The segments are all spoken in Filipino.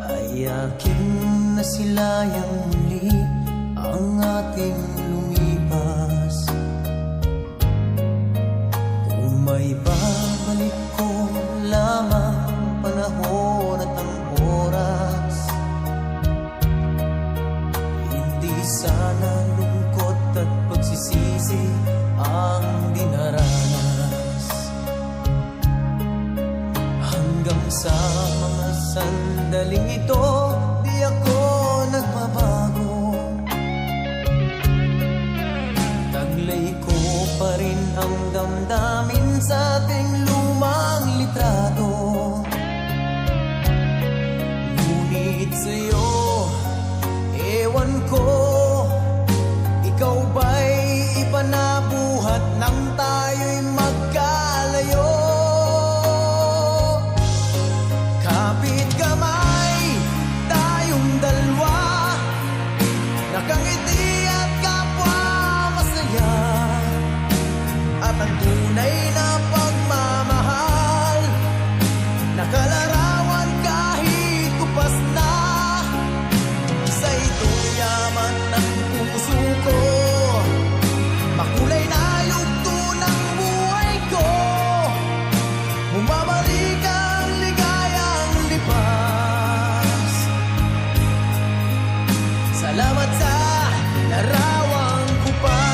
ay aking nasilayang muli ang ating lumipas. Kung may babalik ko lamang panahon at ang oras, hindi sana lungkot at pagsisisi ang dinaranas. Hanggang sa mga sandaling ito, di ako nagbabago. Taglay ko pa rin ang damdamin sa ating lumang litrato. Ngunit sa'yo, ewan ko, ikaw ba'y iba na buhat nang tayo'y magkalayo? Kapit kamay, tayong dalawa, nakangiti at kapwa masaya. At ang tunay na pagmamahal, nakalarawan kahit kupas na. Sa ito'y yaman ng puso ko, makulay na yugto ng buhay ko. Bumabalik ang ligayang lipas. Salamat sa larawang kupas.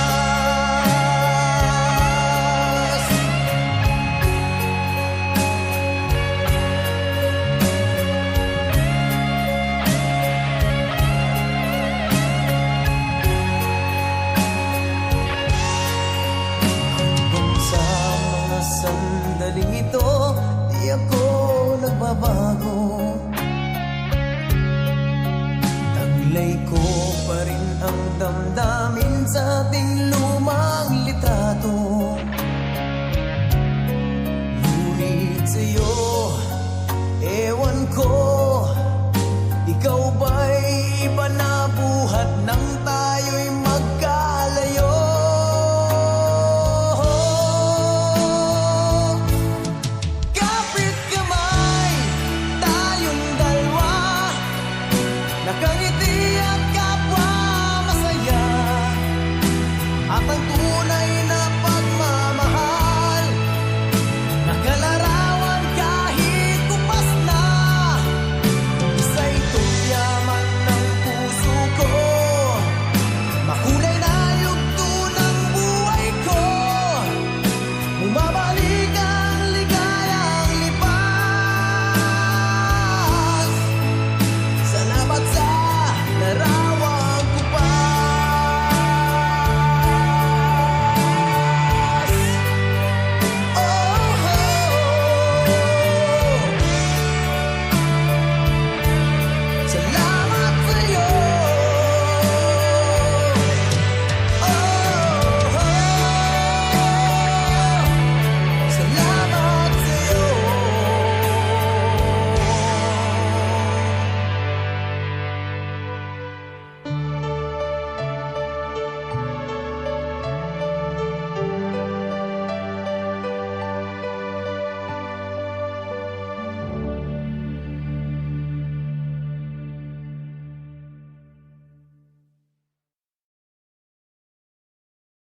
Hanggang sa mga sandaling ito, di ako nagbabago. Taglay ko pa rin ang damdamin sa ating lumang litrato. Ngunit sa'yo, ewan ko, ikaw ba'y iba na buhat nang tayo'y magkalayo? Kapit kamay, tayong dalawa, nakangiti